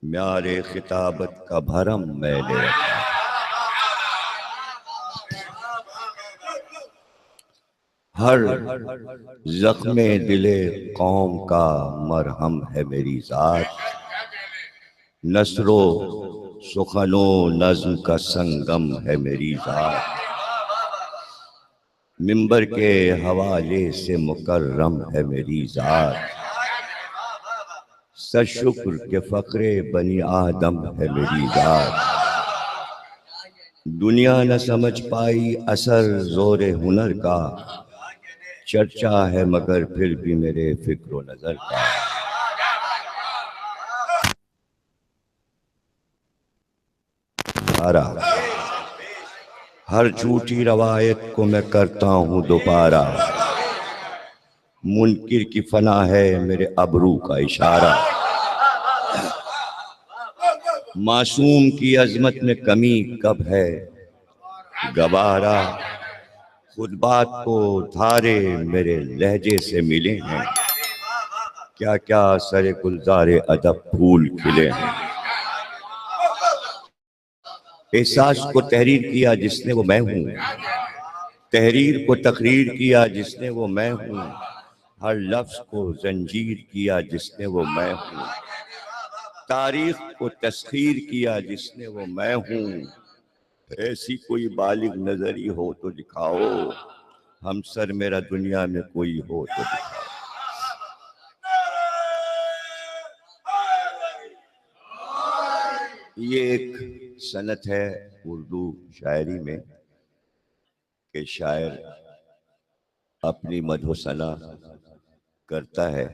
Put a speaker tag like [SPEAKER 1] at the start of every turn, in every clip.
[SPEAKER 1] میارے خطابت کا بھرم میں لے رکھا، ہر زخم دل قوم کا مرہم ہے میری ذات، نثر و سخن و نظم کا سنگم ہے میری ذات، منبر کے حوالے سے مکرم ہے میری ذات، سر شکر کے فقر بنی آدم ہے میری ذات، دنیا نہ سمجھ پائی اثر زور ہنر کا، چرچا ہے مگر پھر بھی میرے فکر و نظر کا، ہر جھوٹی روایت کو میں کرتا ہوں دوبارہ، منکر کی فنا ہے میرے ابرو کا اشارہ، معصوم کی عظمت میں کمی کب ہے گوارا، خود بات کو دھارے میرے لہجے سے ملے ہیں، کیا کیا سر گلزار ادب پھول کھلے ہیں، احساس کو تحریر کیا جس نے وہ میں ہوں، تحریر کو تقریر کیا جس نے وہ میں ہوں، ہر لفظ کو زنجیر کیا جس نے وہ میں ہوں، تاریخ کو تسخیر کیا جس نے وہ میں ہوں، ایسی کوئی بالغ نظری ہو تو دکھاؤ، ہم سر میرا دنیا میں کوئی ہو تو دکھاؤ۔ یہ ایک سنت ہے اردو شاعری میں کہ شاعر اپنی مدح و ثنا کرتا ہے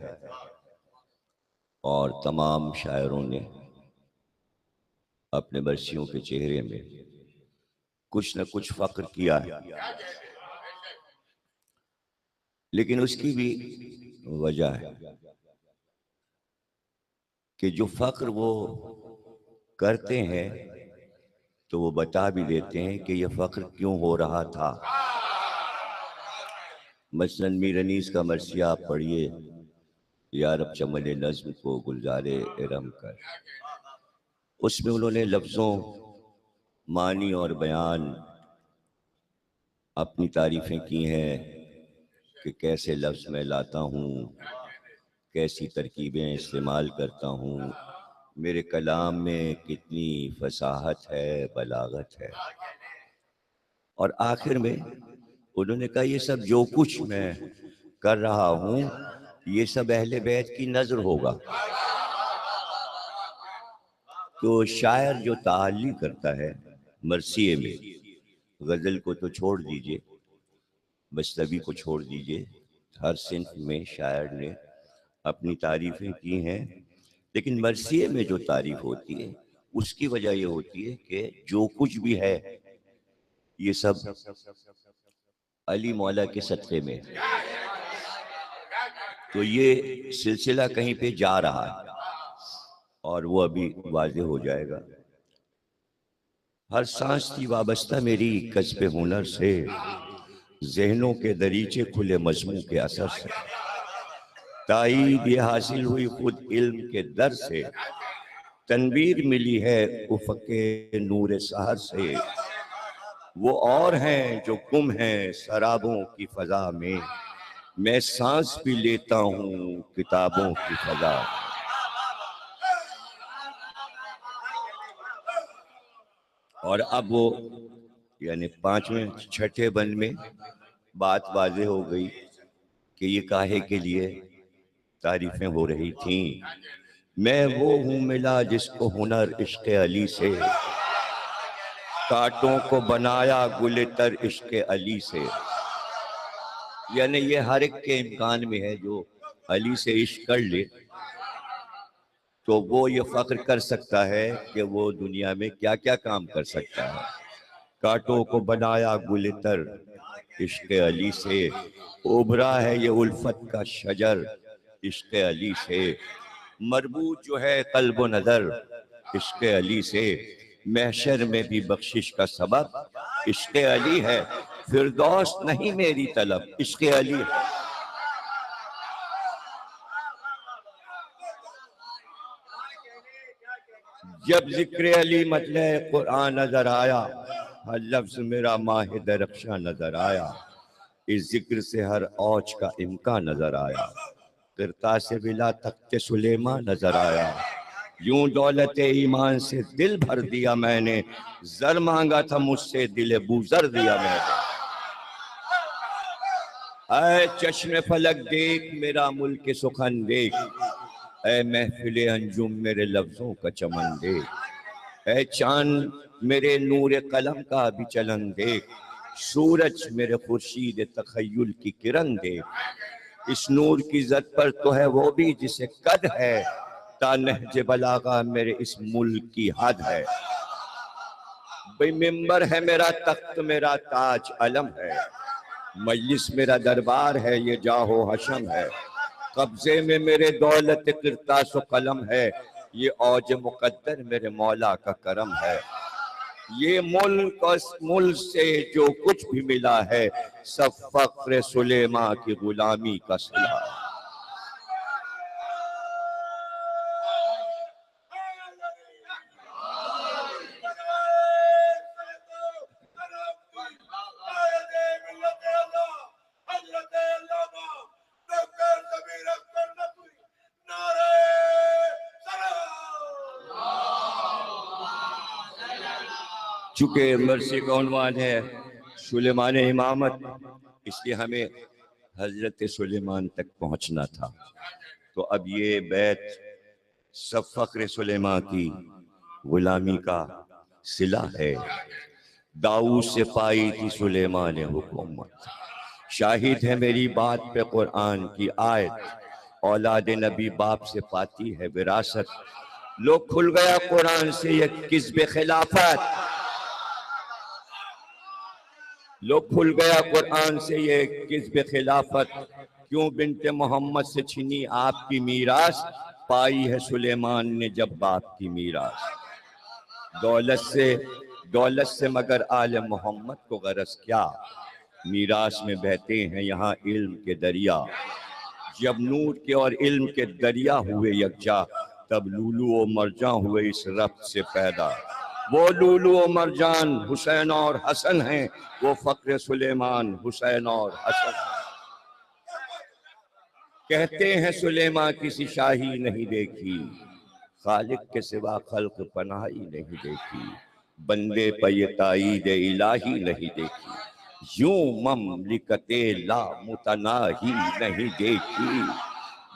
[SPEAKER 1] اور تمام شاعروں نے اپنے برسیوں کے چہرے میں کچھ نہ کچھ فخر کیا ہے، لیکن اس کی بھی وجہ ہے کہ جو فخر وہ کرتے ہیں تو وہ بتا بھی دیتے ہیں کہ یہ فخر کیوں ہو رہا تھا۔ مثلاً میر انیس کا مرثیہ آپ پڑھیے، یا رب چمن نظم کو گلزار ارم کر، اس میں انہوں نے لفظوں، معنی اور بیان اپنی تعریفیں کی ہیں کہ کیسے لفظ میں لاتا ہوں، کیسی ترکیبیں استعمال کرتا ہوں، میرے کلام میں کتنی فصاحت ہے، بلاغت ہے، اور آخر میں انہوں نے کہا یہ سب جو کچھ میں کر رہا ہوں یہ سب اہل بیت کی نظر ہوگا۔ تو شاعر جو تعالی کرتا ہے مرثیے میں، غزل کو تو چھوڑ دیجئے، مثنوی کو چھوڑ دیجئے، ہر صنف میں شاعر نے اپنی تعریفیں کی ہیں، لیکن مرثیے میں جو تعریف ہوتی ہے اس کی وجہ یہ ہوتی ہے کہ جو کچھ بھی ہے یہ سب علی مولا کے صدقے میں، تو یہ سلسلہ کہیں پہ جا رہا ہے اور وہ ابھی واضح ہو جائے گا۔ ہر سانس تھی وابستہ میری کسب ہنر سے، ذہنوں کے دریچے کھلے مضمون کے اثر سے، تائید یہ حاصل ہوئی خود علم کے در سے، تنویر ملی ہے افق کے نور سحر سے، وہ اور ہیں جو گم ہیں سرابوں کی فضا میں، میں سانس بھی لیتا ہوں کتابوں کی فضا میں۔ اور اب وہ یعنی پانچویں چھٹے بند میں بات واضح ہو گئی کہ یہ کاہے کے لیے تعریفیں ہو رہی تھیں۔ میں وہ ہوں ملا جس کو ہنر عشق علی سے، کانٹوں کو بنایا گل تر عشق علی سے، یعنی یہ ہر ایک کے امکان میں ہے جو علی سے عشق کر لے تو وہ یہ فخر کر سکتا ہے کہ وہ دنیا میں کیا کیا کام کر سکتا ہے۔ کانٹوں کو بنایا گل تر عشق علی سے، ابھرا ہے یہ الفت کا شجر عشق علی سے، مربوط جو ہے قلب و نظر عشق علی سے، محشر میں بھی بخشش کا سبب عشق علی ہے، فردوس نہیں میری طلب عشق علی ہے۔ جب ذکر علی مطلع قرآن نظر آیا، ہر لفظ میرا ماہ درخشاں نظر آیا، اس ذکر سے ہر اوج کا امکان نظر آیا، قرطاس بلا تخت سلیمان نظر آیا، یوں دولت ایمان سے دل بھر دیا میں نے، زر مانگا تھا مجھ سے دل بوزر دیا میں نے۔ اے چشم فلک دیکھ میرا ملک سخن دیکھ، اے محفل انجم میرے لفظوں کا چمن دیکھ، اے چاند میرے نور قلم کا بھی چلن دیکھ، سورج میرے خورشید تخیل کی کرن دیکھ، اس نور کی زد پر تو ہے وہ بھی جسے قد ہے، تا نہج بلاغہ میرے اس ملک کی حد ہے۔ بھئی ممبر ہے میرا تخت میرا تاج علم ہے، مجلس میرا دربار ہے یہ جاہ و حشم ہے، قبضے میں میرے دولت قرطاس و قلم ہے، یہ اوج مقدر میرے مولا کا کرم ہے۔ یہ ملک اور ملک سے جو کچھ بھی ملا ہے، سب فخر سلیمان کی غلامی کا صلہ ہے۔ چونکہ مرثی کا عنوان ہے سلیمان امامت، اس لیے ہمیں حضرت سلیمان تک پہنچنا تھا، تو اب یہ بیت سب فخر سلیمان کی غلامی کا صلہ ہے۔ داؤد سے پائی تھی سلیمان نے حکومت، شاہد ہے میری بات پہ قرآن کی آیت، اولاد نبی باپ سے پاتی ہے وراثت، لو کھل گیا قرآن سے یہ کذب خلافت، لو کھل گیا قرآن سے یہ کذب خلافت، کیوں بنت محمد سے چھنی آپ کی میراث، پائی ہے سلیمان نے جب باپ کی میراث، دولت سے مگر آل محمد کو غرض کیا، میراث میں بہتے ہیں یہاں علم کے دریا، جب نور کے اور علم کے دریا ہوئے یکجا، تب لولو و مرجان ہوئے اس ربط سے پیدا، وہ لولو و مرجان حسین اور حسن ہیں، وہ فخر سلیمان حسین اور حسن ہیں۔ کہتے ہیں سلیمان کسی شاہی نہیں دیکھی، خالق کے سوا خلق پناہی نہیں دیکھی، بندے پہ یہ تائید الہی نہیں دیکھی، یوں مملکت لا متناہی نہیں دیکھی،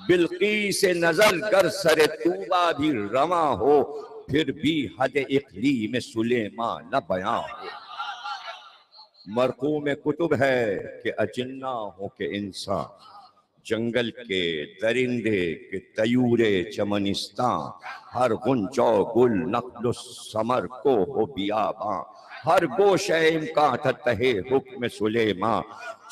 [SPEAKER 1] بلقیس نظر گر سر طوبہ بھی رواں ہو، پھر بھی حد اقلیم سلیمان نہ بیاں ہو، مرقوم کتب ہے کہ اجنہ ہو کہ انسان، جنگل کے درندے کے طیور چمنستاں، ہر غنچہ و گل نخل و ثمر کو ہو بیاباں، ہر گوشہ امکان تھا تہے حکم سلیمان،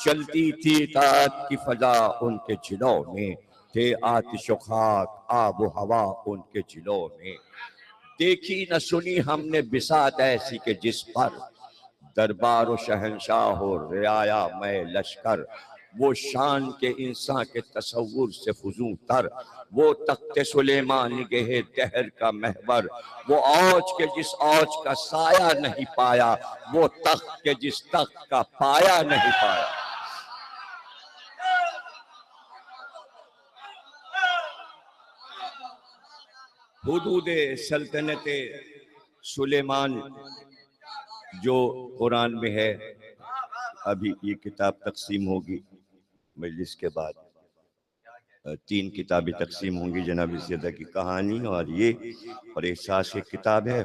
[SPEAKER 1] چلتی تھی اطاعت کی فضا ان کے جلوں میں، تھے آتش و خاک آب و ہوا ان کے جلوں میں، دیکھی نہ سنی ہم نے بساط ایسی کہ جس پر دربار و شہنشاہ و رعایا میں لشکر، وہ شان کے انسان کے تصور سے فزوں تر، وہ تخت سلیمان نگہ دہر کا محور، وہ اوج کے جس اوج کا سایہ نہیں پایا، وہ تخت کے جس تخت کا پایا نہیں پایا۔ حدود سلطنت سلیمان جو قرآن میں ہے، ابھی یہ کتاب تقسیم ہوگی مجلس کے بعد، 3 کتابیں تقسیم ہوں گی، جناب سیدہ کی کہانی اور یہ اور احساس کی کتاب ہے،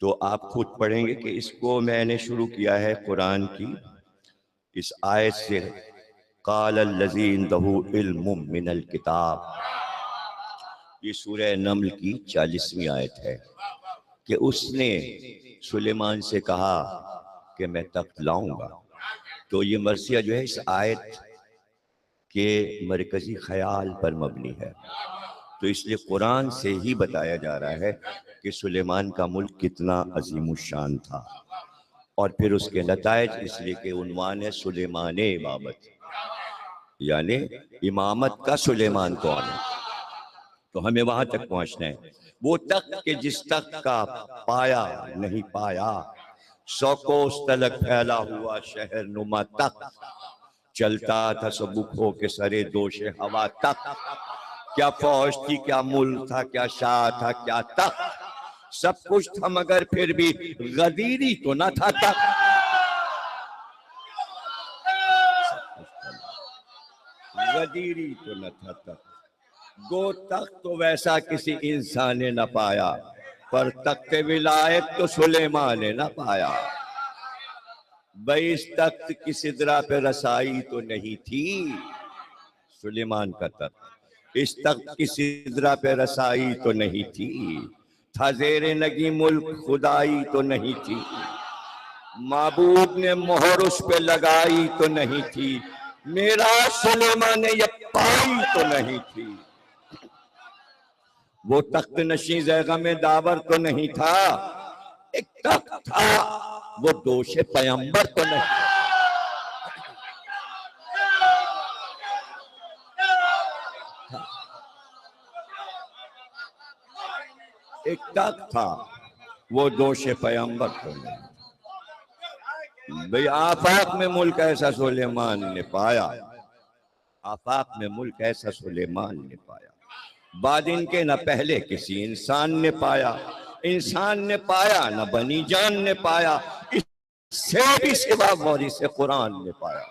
[SPEAKER 1] تو آپ خود پڑھیں گے کہ اس کو میں نے شروع کیا ہے قرآن کی اس آیت سے، قال الذی عنده علم من الکتاب، یہ سورہ نمل کی 40ویں آیت ہے کہ اس نے سلیمان سے کہا کہ میں تخت لاؤں گا، تو یہ مرثیہ جو ہے اس آیت کے مرکزی خیال پر مبنی ہے، تو اس لیے قرآن سے ہی بتایا جا رہا ہے کہ سلیمان کا ملک کتنا عظیم الشان تھا، اور پھر اس کے نتائج، اس لیے کہ عنوان ہے سلیمان امامت، یعنی امامت کا سلیمان کون ہے، تو ہمیں وہاں تک پہنچنا ہے۔ وہ تخت کہ جس تخت کا پایا نہیں پایا، 100 کوس تلک پھیلا ہوا شہر نما تخت، چلتا تھا سبک ہو کے سرے دوش ہوا تخت، کیا فوج تھی کیا ملک تھا کیا شاہ تھا کیا تخت، سب کچھ تھا مگر پھر بھی غدیری تو نہ تھا تخت، غدیری تو نہ تھا تخت، گو تخت تو ویسا کسی انسان نے نہ پایا، پر تخت ولایت تو سلیمان نے نہ پایا، بھئی اس تخت کی سدرا پہ رسائی تو نہیں تھی، سلیمان کا تخت اس تخت کی سدرا پہ رسائی تو نہیں تھی، تھا زیر نگی ملک خدائی تو نہیں تھی، معبود نے مہر اس پہ لگائی تو نہیں تھی، میرا سلیمان نے یہ پائی تو نہیں تھی، وہ تخت نشیں زیغم داور تو نہیں تھا، ایک تخت تھا وہ دوش پیمبر تو نہیں تھا، ایک تخت تھا وہ دوش پیمبر تو نہیں تھا، بھئی آفاق میں ملک ایسا سلیمان نے پایا، آفاق میں ملک ایسا سلیمان نے پایا، بعد ان کے نہ پہلے کسی انسان نے پایا، انسان نے پایا نہ بنی جان نے پایا، اس سے بھی سوا وارث قرآن نے پایا،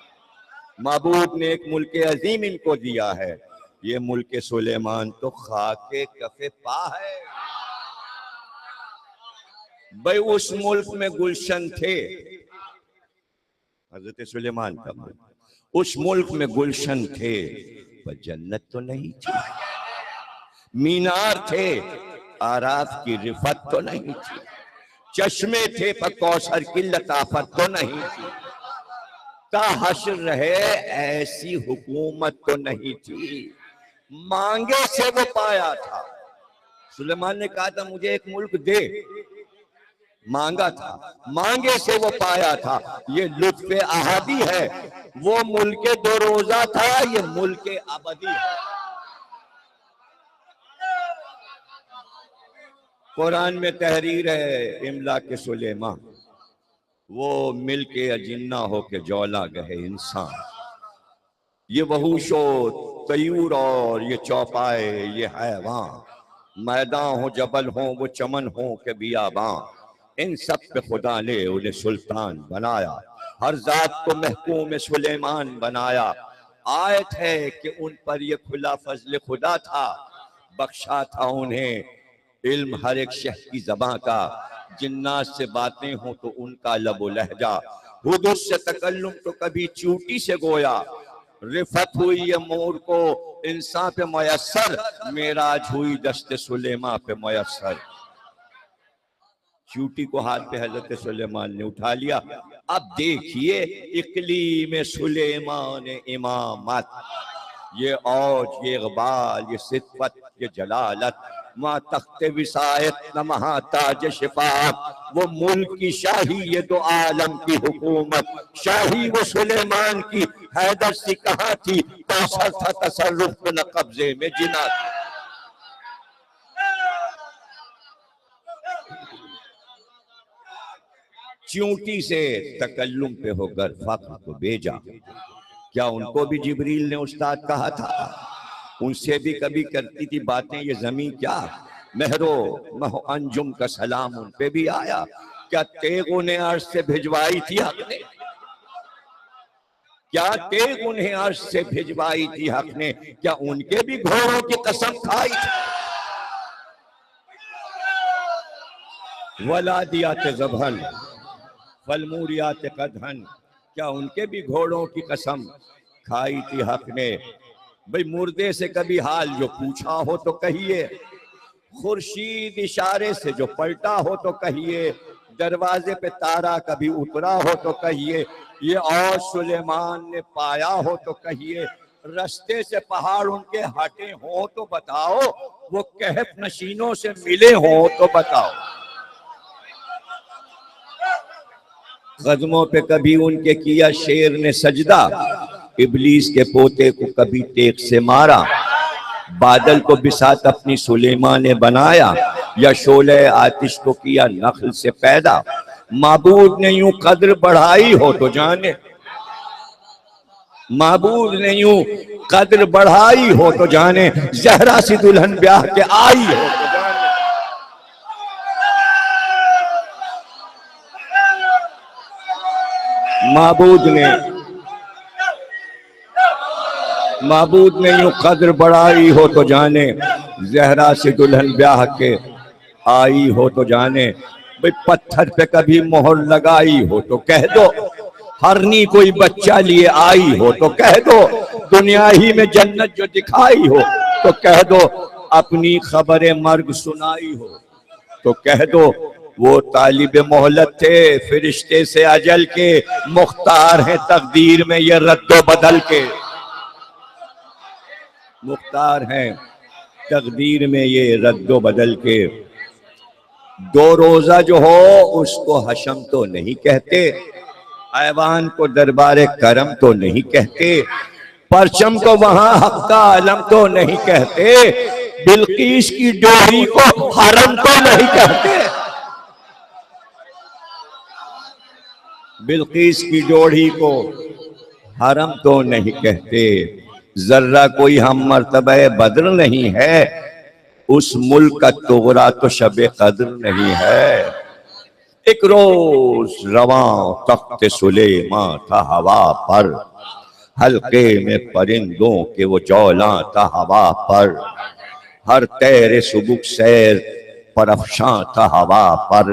[SPEAKER 1] معبود نے ایک ملک عظیم ان کو دیا ہے، یہ ملک سلیمان تو خاک کف پا ہے، بھئی اس ملک میں گلشن تھے، حضرت سلیمان کا ملک، اس ملک میں گلشن تھے پر جنت تو نہیں تھی، مینار تھے آراف کی رفت تو نہیں تھی، چشمے تھے پر کوثر کی لطافت تو نہیں تھی، تا حشر رہے ایسی حکومت تو نہیں تھی، مانگے سے وہ پایا تھا، سلیمان نے کہا تھا مجھے ایک ملک دے، مانگا تھا، مانگے سے وہ پایا تھا، یہ لطف احدی ہے، وہ ملک دو روزہ تھا، یہ ملک ابدی ہے، قرآن میں تحریر ہے املا کے سلیمان، وہ مل کے اجنہ ہو کے جولا گئے انسان، یہ وحوش و طیور اور یہ چوپائے یہ حیوان، میدان ہو جبل ہوں وہ چمن ہوں کہ بیابان، ان سب پہ خدا نے انہیں سلطان بنایا، ہر ذات کو محکوم سلیمان بنایا، آیت ہے کہ ان پر یہ کھلا فضل خدا تھا، بخشا تھا انہیں علم ہر ایک شہ کی زباں کا، جنات سے باتیں ہوں تو ان کا لب و لہجہ، حدود سے تکلم تو کبھی چوٹی سے گویا، رفت ہوئی یہ مور کو انسان پہ میسر، معراج ہوئی دست سلیمان پہ میسر، چوٹی کو ہاتھ پہ حضرت سلیمان نے اٹھا لیا، اب دیکھیے اقلیم سلیمان امامت، یہ اوج یہ اقبال یہ صفت یہ جلالت، ماں تخت وسایت نہ مہاں تاج شفاعت، وہ ملک کی شاہی یہ دو عالم کی حکومت، شاہی وہ سلیمان کی حیدر سی کہاں تھی، کوثر تھا تصرف نہ قبضے میں جنات، چونٹی سے تکلم پہ ہو کر فقر کو بھیجا، کیا ان کو بھی جبریل نے استاد کہا تھا، ان سے بھی کبھی کرتی تھی باتیں یہ زمین، کیا مہرو مہ انجم کا سلام ان پہ بھی آیا، کیا تیغ انہیں عرش سے بھجوائی تھی حق نے، کیا تیغ انہیں عرش سے بھجوائی تھی حق نے، کیا ان کے بھی گھوڑوں کی قسم کھائی تھی، ولادیات ذبحن فالموریات قدحن، کیا ان کے بھی گھوڑوں کی قسم کھائی تھی حق نے، بھئی مردے سے کبھی حال جو پوچھا ہو تو کہیے، خورشید اشارے سے جو پلٹا ہو تو کہیے، دروازے پہ تارا کبھی اترا ہو تو کہیے، یہ اور سلیمان نے پایا ہو تو کہیے، رستے سے پہاڑ ان کے ہٹے ہوں تو بتاؤ، وہ کہف نشینوں سے ملے ہوں تو بتاؤ، قدموں پہ کبھی ان کے کیا شیر نے سجدہ، ابلیس کے پوتے کو کبھی ٹیک سے مارا، بادل کو بساط اپنی سلیمان نے بنایا، یا شعلہ آتش کو کیا نخل سے پیدا۔ معبود نے یوں قدر بڑھائی ہو تو جانے، معبود نے یوں قدر بڑھائی ہو تو جانے، زہرا سی دلہن بیاہ کے آئی ہو تو جانے۔ معبود نے یوں قدر بڑھائی ہو تو جانے، زہرا سی دلہن بیاہ کے آئی ہو تو جانے۔ بھئی پتھر پہ کبھی مہر لگائی ہو تو کہہ دو، ہرنی کوئی بچہ لیے آئی ہو تو کہہ دو، دنیا ہی میں جنت جو دکھائی ہو تو کہہ دو، اپنی خبر مرگ سنائی ہو تو کہہ دو۔ وہ طالب مہلت تھے فرشتے سے اجل کے، مختار ہیں تقدیر میں یہ رد و بدل کے، مختار ہیں تقدیر میں یہ رد و بدل کے۔ دو روزہ جو ہو اس کو حشم تو نہیں کہتے، ایوان کو دربار کرم تو نہیں کہتے، پرچم کو وہاں حق کا علم تو نہیں کہتے، بلقیس کی ڈوری کو حرم تو نہیں کہتے، بلقیس کی ڈوری کو حرم تو نہیں کہتے۔ ذرہ کوئی ہم مرتبہ بدر نہیں ہے، اس ملک کا تغرا تو شب قدر نہیں ہے۔ ایک روز رواں تخت سلیمان تھا ہوا پر، حلقے میں پرندوں کے وہ جولاں تھا ہوا پر، ہر تیر سبک سیر پر افشاں تھا ہوا پر۔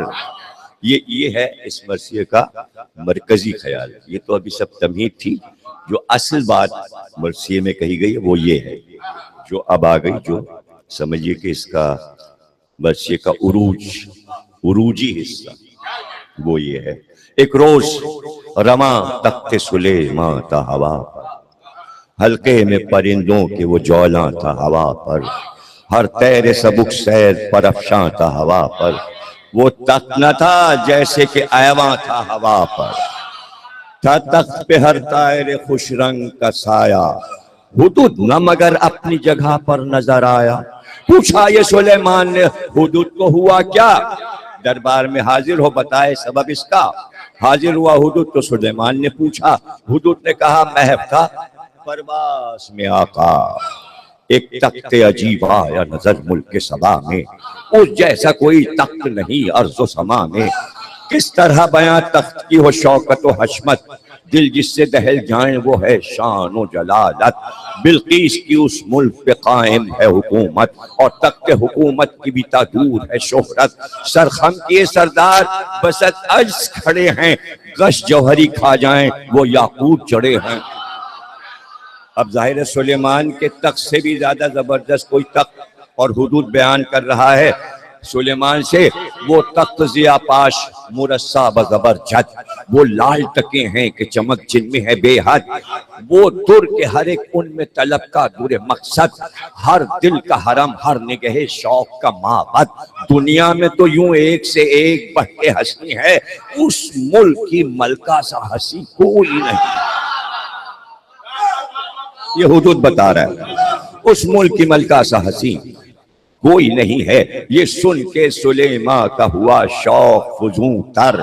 [SPEAKER 1] یہ ہے اس مرثیے کا مرکزی خیال۔ یہ تو ابھی سب تمہید تھی، جو اصل بات مرثیے میں کہی گئی وہ یہ ہے جو اب آ گئی، جو سمجھیے کہ اس کا مرثیے کا عروجی حصہ وہ یہ ہے۔ ایک روز رواں تخت سلیمان تھا ہوا پر، حلقے میں پرندوں کے وہ جولاں تھا ہوا پر، ہر تیر سبک سیر پر افشاں تھا ہوا پر۔ وہ تخت نہ تھا جیسے کہ ایواں تھا ہوا پر، تھا تخت پہ ہر طائر خوش رنگ کا سایہ، حدود نہ مگر اپنی جگہ پر نظر آیا۔ پوچھا یہ سلیمان نے حدود کو ہوا کیا، دربار میں حاضر ہو بتائے سبب اس کا۔ حاضر ہوا حدود تو سلیمان نے پوچھا، حدود نے کہا محو تھا پرواز میں آقا، ایک تخت عجیب آیا نظر ملک سبا میں، اس جیسا کوئی تخت نہیں ارض و سما میں۔ کس طرح بیاں تخت کی ہو شوکت و حشمت، دل جس سے دہل جائیں وہ ہے شان و جلالت۔ بلقیس کی اس ملک پہ قائم ہے حکومت، اور تخت حکومت کی بھی تا دور ہے شہرت۔ سرخم کیے سردار بسط عجز کھڑے ہیں، غش جوہری کھا جائیں وہ یاقوت جڑے ہیں۔ اب ظاہر سلیمان کے تخت سے بھی زیادہ زبردست کوئی تخت اور حدود بیان کر رہا ہے سلیمان سے۔ وہ تخت ضیا پاش مرصع بزبر جد، وہ لال ٹکے ہیں کہ چمک جن میں ہے بے حد، وہ در کے ہر ایک ان میں طلب کا در مقصد، ہر دل کا حرم ہر نگہ شوق کا معبد۔ دنیا میں تو یوں ایک سے ایک بڑھ کے ہستی ہے، اس ملک کی ملکہ سا ہنسی کوئی نہیں۔ یہ حدود بتا رہا ہے اس ملک کی ملکہ سا ہنسی کوئی نہیں ہے۔ یہ سن کے سلیمان کا ہوا شوق فزوں تر،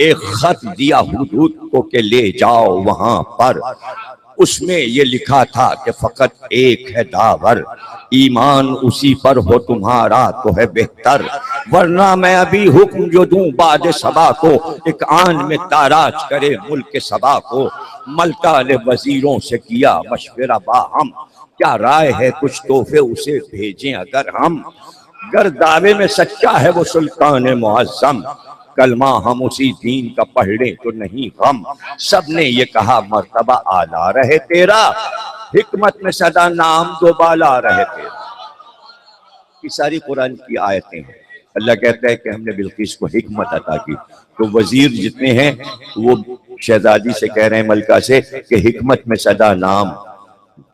[SPEAKER 1] ایک خط دیا حدود کو کہ لے جاؤ وہاں پر۔ اس میں یہ لکھا تھا کہ فقط ایک ہے داور، ایمان اسی پر ہو تمہارا تو ہے بہتر، ورنہ میں ابھی حکم جو دوں باد صبا کو، ایک آن میں تاراج کرے ملک سبا کو۔ ملکہ نے وزیروں سے کیا مشورہ باہم، کیا رائے ہے کچھ تحفے اسے بھیجیں اگر ہم، گر دعوے میں سچا ہے وہ سلطان معظم، کلمہ ہم اسی دین کا پڑھ لیں تو نہیں غم۔ سب نے یہ کہا مرتبہ اعلیٰ رہے تیرا، حکمت میں سدا نام دو بالا رہے تیرا۔ یہ ساری قرآن کی آیتیں ہیں۔ اللہ کہتا ہے کہ ہم نے بلقیس کو حکمت عطا کی، تو وزیر جتنے ہیں وہ شہزادی سے کہہ رہے ہیں ملکہ سے کہ حکمت میں سدا نام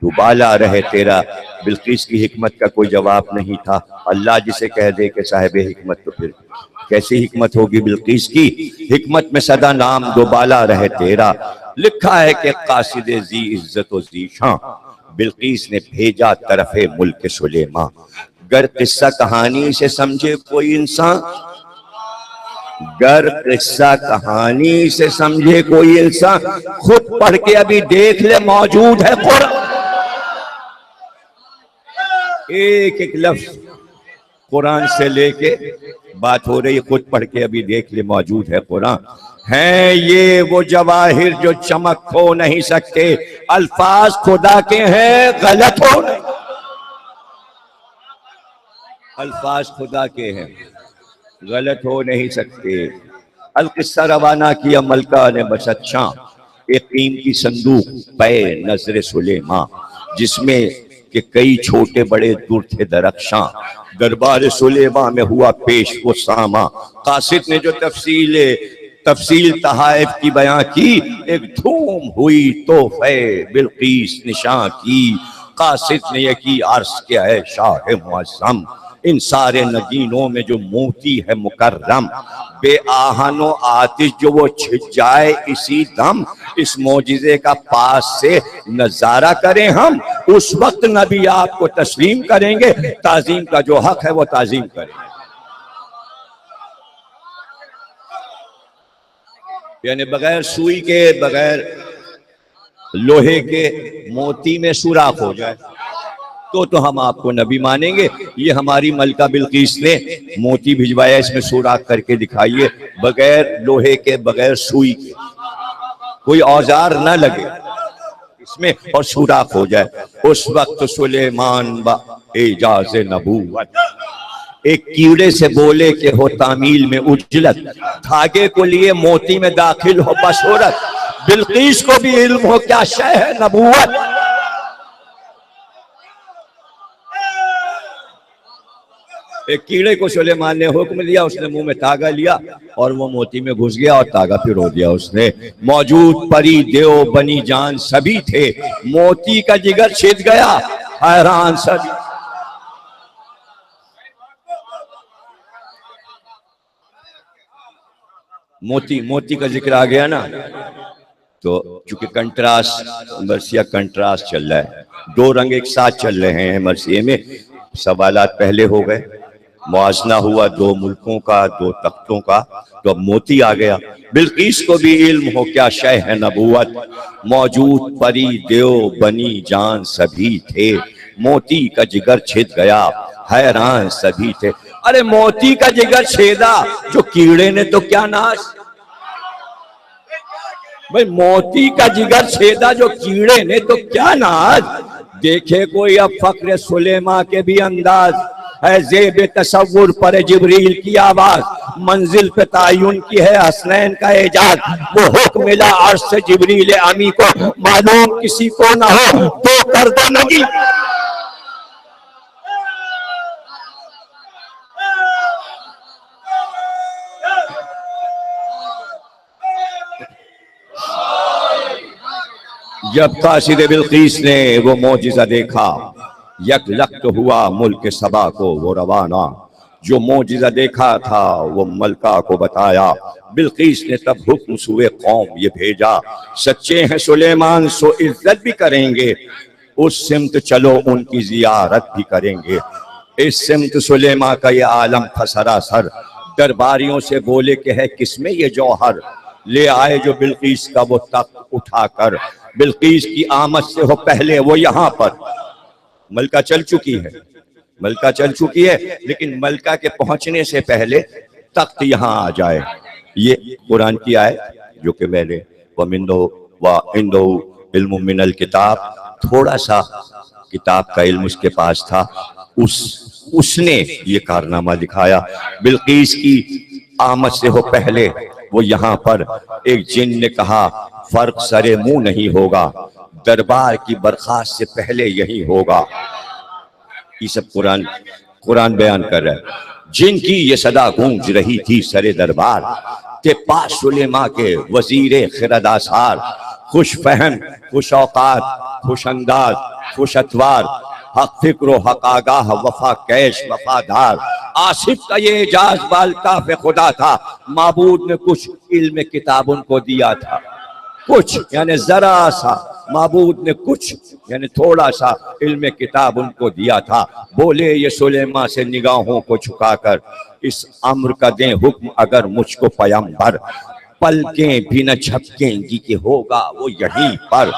[SPEAKER 1] دوبالا رہے تیرا۔ بلقیس کی حکمت کا کوئی جواب نہیں تھا۔ اللہ جسے کہہ دے کہ صاحب حکمت، تو پھر کیسی حکمت ہوگی بلقیس کی۔ حکمت میں سدا نام دوبالا رہے تیرا، لکھا ہے کہ قاصد ذی عزت و ذی شان بلقیس نے بھیجا طرف ملک سلیمان. گر قصہ کہانی سے سمجھے کوئی انسان، گر قصہ کہانی سے سمجھے کوئی انسان، خود پڑھ کے ابھی دیکھ لے، موجود ہے قرآن. ایک ایک لفظ قرآن سے لے کے بات ہو رہی، خود پڑھ کے ابھی دیکھ لے، موجود ہے قرآن. ہیں یہ وہ جواہر جو چمک ہو نہیں سکتے، الفاظ خدا کے ہیں غلط ہو نہیں، الفاظ خدا کے ہیں غلط ہو نہیں سکتے. القصہ روانہ کیا ملکہ نے بسط شاں، ایک قیمتی صندوق پے نظر سلیمان، جس میں کہ کئی چھوٹے بڑے در تھے درخشاں. دربار سلیمان میں ہوا پیش وہ ساما. قاصد نے جو تفصیل تحائف کی بیان کی، ایک دھوم ہوئی تحفے بلقیس نشاں کی. قاصد نے یہ کی عرض کیا ہے شاہ معظم، ان سارے نگینوں میں جو موتی ہے مکرم، بے آہن و آتش جو وہ چھٹ جائے اسی دم. اس معجزے کا پاس سے نظارہ کریں ہم، اس وقت نبی آپ کو تسلیم کریں گے. تعظیم کا جو حق ہے وہ تعظیم کریں گے. یعنی بغیر سوئی کے، بغیر لوہے کے موتی میں سوراخ ہو جائے تو ہم آپ کو نبی مانیں گے. یہ ہماری ملکہ بلقیس نے موتی بھجوایا، اس میں سوراخ کر کے دکھائیے، بغیر لوہے کے، بغیر سوئی کے، کوئی اوزار نہ لگے اس میں اور سوراخ ہو جائے. اس وقت سلیمان با اعجاز نبوت ایک کیڑے سے بولے کہ ہو تعمیل میں اجلت، دھاگے کو لیے موتی میں داخل ہو بصورت. بلقیس کو بھی علم ہو کیا شے ہے نبوت. ایک کیڑے کو سلیمان نے حکم دیا، اس نے منہ میں تاگا لیا اور وہ موتی میں گھس گیا اور تاگا پھرو دیا اس نے. موجود پری دیو بنی جان سبھی تھے، موتی کا جگر چھد گیا، حیران سبھی. موتی کا ذکر آ گیا نا، تو چونکہ کنٹراسٹ مرثیہ کنٹراسٹ چل رہا ہے، دو رنگ ایک ساتھ چل رہے ہیں مرثیے میں. سوالات پہلے ہو گئے، موازنہ ہوا دو ملکوں کا، دو تختوں کا، تو اب موتی آ گیا. بلقیس کو بھی علم ہو کیا شے ہے نبوت، موجود پری دیو بنی جان سبھی تھے، موتی کا جگر چھد گیا، حیران سبھی تھے. ارے موتی کا جگر چھیدا جو کیڑے نے تو کیا ناش، بھئی موتی کا جگر چھیدا جو کیڑے نے تو کیا ناز. دیکھے کوئی اب فقر سلیمان کے بھی انداز ہے، زیب تصور پر جبریل کی آواز، منزل پہ تعین کی ہے حسنین کا اعجاز. وہ حکم ملا عرش سے جبریل امی کو، معلوم کسی کو نہ ہو تو کر دو نگی. جب قاصد بلقیس نے وہ معجزہ دیکھا، یک لخت ہوا ملک سبا کو وہ روانہ. جو معجزہ دیکھا تھا وہ ملکہ کو بتایا، بلقیس نے تب حکم سوئے قوم یہ بھیجا. سچے ہیں سلیمان سو عزت بھی کریں گے، اس سمت چلو ان کی زیارت بھی کریں گے. اس سمت سلیمان کا یہ عالم تھا سراسر، درباریوں سے بولے کہ ہے کس میں یہ جوہر. لے آئے جو بلقیس کا وہ تخت اٹھا کر، بلقیس کی آمد سے ہو پہلے وہ یہاں پر. ملکہ چل چکی ہے، ملکہ چل چکی ہے، لیکن ملکہ کے پہنچنے سے پہلے تخت یہاں آ جائے. یہ قرآن کی آیت جو کہ میں نے وَعِنْدَهُ عِلْمٌ مِّنَ الْكِتَابِ، تھوڑا سا کتاب کا علم اس کے پاس تھا، اس نے یہ کارنامہ دکھایا. بلقیس کی آمد سے ہو پہلے وہ یہاں پر. ایک جن نے کہا فرق سرے منہ نہیں ہوگا، دربار کی برخاست سے پہلے یہی ہوگا. یہ سب قرآن بیان کر رہا ہے. جن کی یہ صدا گونج رہی تھی سرے دربار، کہ پاس سلیمان کے وزیر خرد آثار. خوش فہم، خوش اوقات، خوش انداز، خوش اتوار، حق فکر و حق آگاہ، وفا کیش وفادار. آصف کا یہ اعجاز بالکاف خدا تھا، معبود نے کچھ علم کتاب ان کو دیا تھا. کچھ یعنی ذرا سا، معبود نے کچھ یعنی تھوڑا سا علم کتاب ان کو دیا تھا۔ بولے یہ سلیمان سے نگاہوں کو جھکا کر، اس امر کا دیں حکم اگر مجھ کو پیمبر، پلکیں بھی نہ جھپکیں گی کہ ہوگا وہ یہیں پر۔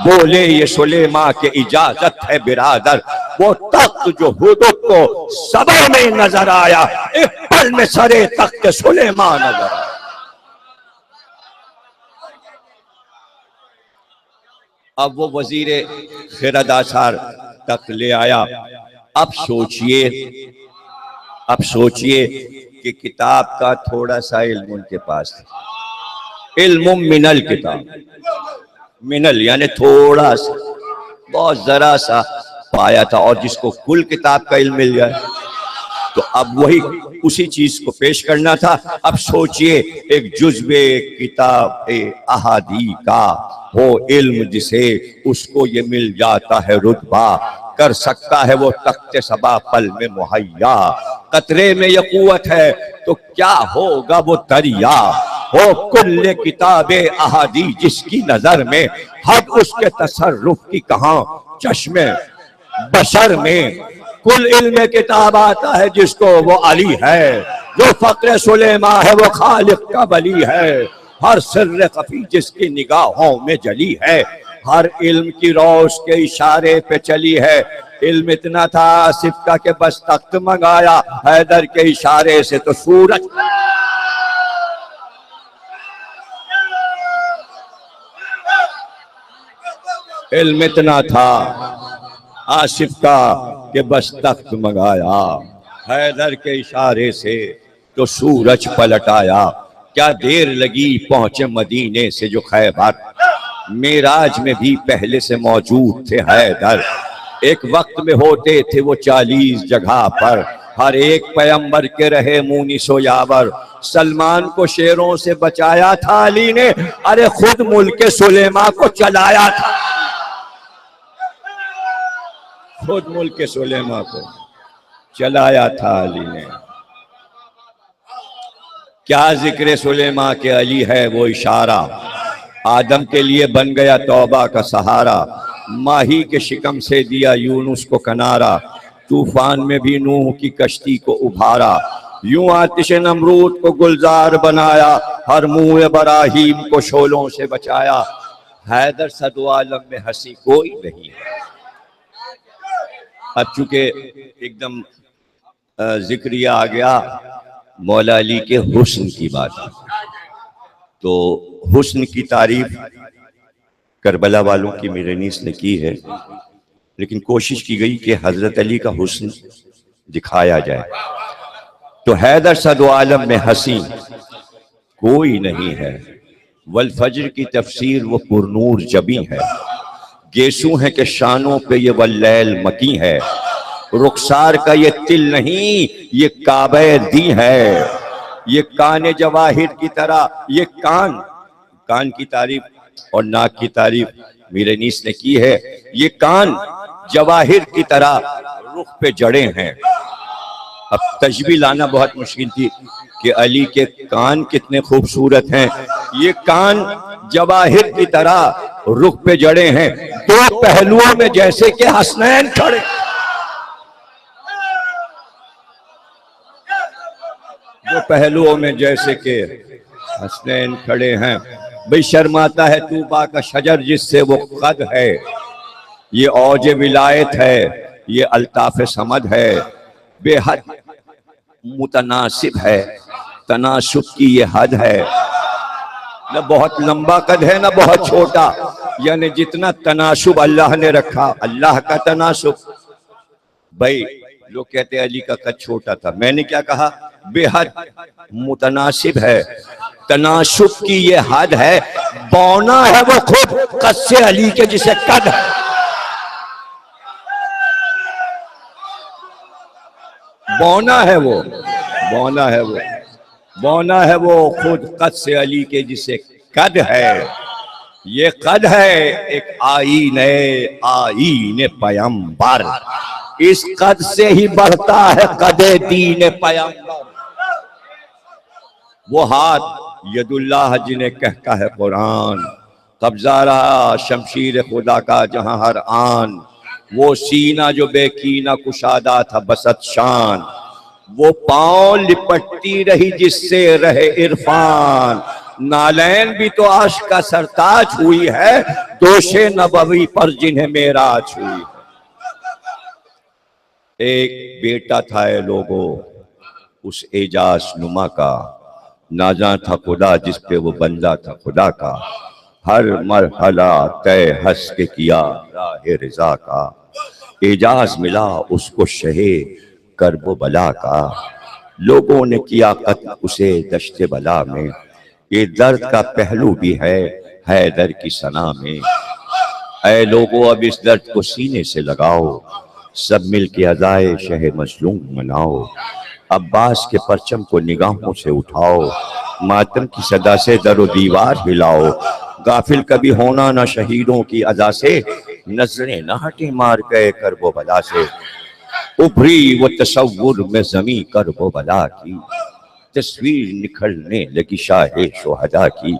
[SPEAKER 1] بولے یہ سلیمان کے اجازت ہے برادر، وہ تخت جو ہدہد کو سبا میں نظر آیا، ایک پل میں سرے تخت سلیمان نظر آیا۔ اب وہ وزیر خرد آثار تک لے آیا۔ اب سوچئے کہ کتاب کا تھوڑا سا علم ان کے پاس ہے، علم من الکتاب، منل یعنی تھوڑا سا، بہت ذرا سا پایا تھا، اور جس کو کل کتاب کا علم مل جائے تو اب وہی اسی چیز کو پیش کرنا تھا۔ اب سوچئے ایک جزو کتاب احادی کا ہو علم جسے، اس کو یہ مل جاتا ہے رتبہ، کر سکتا ہے وہ تخت سبا پل میں مہیا۔ قطرے میں یہ قوت ہے تو کیا ہوگا وہ دریا، ہو کل کتاب احادی جس کی نظر میں، حد اس کے تصرف کی کہاں چشم بشر میں۔ کل علم کتاب آتا ہے جس کو وہ علی ہے، جو فقر سلیمان ہے وہ خالق کا ولی ہے، ہر سر خفی جس کی نگاہوں میں جلی ہے، ہر علم کی روش کے اشارے پہ چلی ہے۔ علم اتنا تھا آصف کا کہ بس تخت منگایا، حیدر کے اشارے سے تو سورج۔ علم اتنا تھا آصف کا کہ بس تخت منگایا، حیدر کے اشارے سے تو سورج پلٹ آیا۔ کیا دیر لگی پہنچے مدینے سے جو خیبر، معراج میں بھی پہلے سے موجود تھے حیدر، ایک وقت میں ہوتے تھے وہ 40 جگہ پر، ہر ایک پیمبر کے رہے مونس و یاور۔ سلمان کو شیروں سے بچایا تھا علی نے، ارے خود ملک سلیمان کو چلایا تھا، خود ملک سلیمان کو چلایا تھا علی نے۔ کیا ذکر سلیمان کے علی ہے وہ اشارہ، آدم کے لیے بن گیا توبہ کا سہارا، ماہی کے شکم سے دیا یونس کو کنارہ، طوفان میں بھی نوح کی کشتی کو ابھارا، یوں آتش نمرود کو گلزار بنایا، ہر منہ ابراہیم کو شعلوں سے بچایا۔ حیدر صدو عالم میں ہنسی کوئی نہیں ہے۔ اب چونکہ ایک دم ذکریہ آ گیا مولا علی کے حسن کی بات، تو حسن کی تعریف کربلا والوں کی میرنیس نے کی ہے، لیکن کوشش کی گئی کہ حضرت علی کا حسن دکھایا جائے۔ تو حیدر صدو عالم میں ہنسی کوئی نہیں ہے، والفجر کی تفسیر وہ پرنور جبیں ہے، گیسو ہے کہ شانوں پہ یہ واللیل مکی ہے، رخسار کا یہ تل نہیں یہ کعبہ دی ہے، یہ کان جواہر کی طرح، یہ کان کی تعریف اور ناک کی تعریف میرنیس نے کی ہے، یہ کان جواہر کی طرح رخ پہ جڑے ہیں۔ اب تشبیہ لانا بہت مشکل تھی کہ علی کے کان کتنے خوبصورت ہیں، یہ کان جواہر کی طرح رخ پہ جڑے ہیں، دو پہلوؤں میں جیسے کہ حسنین کھڑے، دو پہلوؤں میں جیسے کہ حسنین کھڑے ہیں۔ بھئی شرماتا ہے طوبیٰ کا شجر جس سے وہ قد ہے، یہ اوج ولایت ہے، یہ الطاف صمد ہے، بے حد متناسب ہے، تناسب کی یہ حد ہے، نہ بہت لمبا قد ہے نہ بہت چھوٹا، یعنی جتنا تناسب اللہ نے رکھا، اللہ کا تناسب۔ بھائی لوگ کہتے ہیں علی کا قد چھوٹا تھا، میں نے کیا کہا؟ بے حد متناسب ہے، تناسب کی یہ حد ہے، بونا ہے وہ خود قد سے علی کے جسے قد ہے، بونا ہے وہ، بونا ہے وہ، بونا ہے وہ خود قد سے علی کے جسے قد ہے، یہ قد ہے ایک آئین پیمبر، اس قد سے ہی بڑھتا ہے قد دین پیمبر۔ وہ ہاتھ ید اللہ جنہیں کہتا ہے قرآن، قبضہ رہا شمشیر خدا کا جہاں ہر آن، وہ سینہ جو بے کینہ کشادہ تھا بسط شان، وہ پاؤں لپٹتی رہی جس سے رہے عرفان، نالین بھی تو عرش کا سرتاج ہوئی ہے، دوش نبوی پر جنہیں معراج ہوئی ہے۔ ایک بیٹا تھا اے لوگو اس اعجاز نما کا، نازاں تھا خدا جس پہ وہ بندہ تھا خدا کا، ہر مرحلہ طے ہنس کے کیا راہ رضا کا، اعجاز ملا اس کو شہے کرب و بلا کا، لوگوں نے کیا قتل اسے دشت بلا میں، یہ درد کا پہلو بھی ہے حیدر کی ثنا میں، اے لوگو اب اس درد کو سینے سے لگاؤ، سب مل کے ادائے شہ مظلوم مناؤ، عباس کے پرچم کو نگاہوں سے اٹھاؤ، ماتم کی صدا سے در و دیوار ہلاؤ، غافل کبھی ہونا نہ شہیدوں کی ادا سے، نظریں نہ ہٹیں مار گئے کرب و بلا سے، ابھری وہ تصور میں زمیں کرب و بلا کی، تصویر نکھرنے لگی شاہ شہداء کی،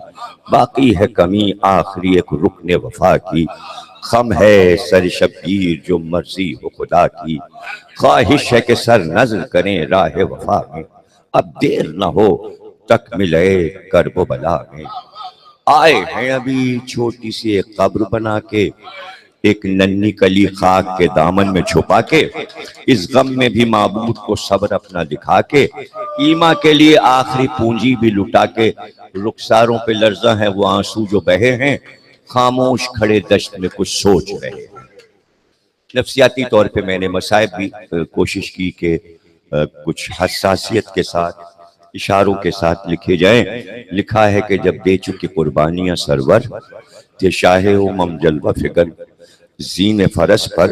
[SPEAKER 1] باقی ہے کمی آخری ایک رکن وفا کی، خم ہے سر شبگیر جو مرضی ہو خدا کی، خواہش ہے کہ سر نظر کریں راہ وفا میں، اب دیر نہ ہو تکملے کرب و بلا میں، آئے ہیں ابھی چھوٹی سی ایک قبر بنا کے، ایک ننھی کلی خاک کے دامن میں چھپا کے، اس غم میں بھی معبود کو صبر اپنا دکھا کے، ایما کے لیے آخری پونجی بھی لٹا کے، رخساروں پہ لرزہ ہیں وہ آنسو جو بہے ہیں، خاموش کھڑے دشت میں کچھ سوچ رہے ہیں۔ نفسیاتی طور پہ میں نے مصائب بھی کوشش کی کہ کچھ حساسیت کے ساتھ اشاروں کے ساتھ لکھے جائیں۔ لکھا ہے کہ جب دے چکی قربانیاں سرور تھے شاہ امم جلوہ فکر زین فرس پر،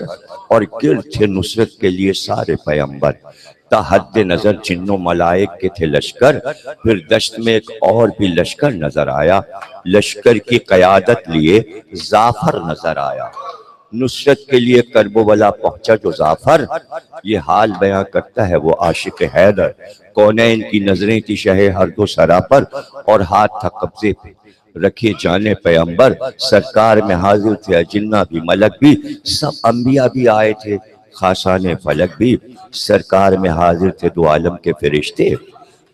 [SPEAKER 1] اور گر تھے نصرت کے لیے سارے پیمبر، تا حد نظر جن و ملائک کے تھے لشکر، پھر دشت میں ایک اور بھی لشکر نظر آیا، لشکر کی قیادت لیے زعفر نظر آیا، نصرت کے لیے کرب و بلا پہنچا جو زعفر، یہ حال بیان کرتا ہے وہ عاشق حیدر، کونین کی نظریں تھی شہ ہر دو سرا پر، اور ہاتھ تھا قبضے پہ رکھے جانے پیمبر، سرکار میں حاضر تھے اجنہ بھی ملک بھی، سب انبیاء بھی آئے تھے خاصان فلک بھی، سرکار میں حاضر تھے دو عالم کے فرشتے،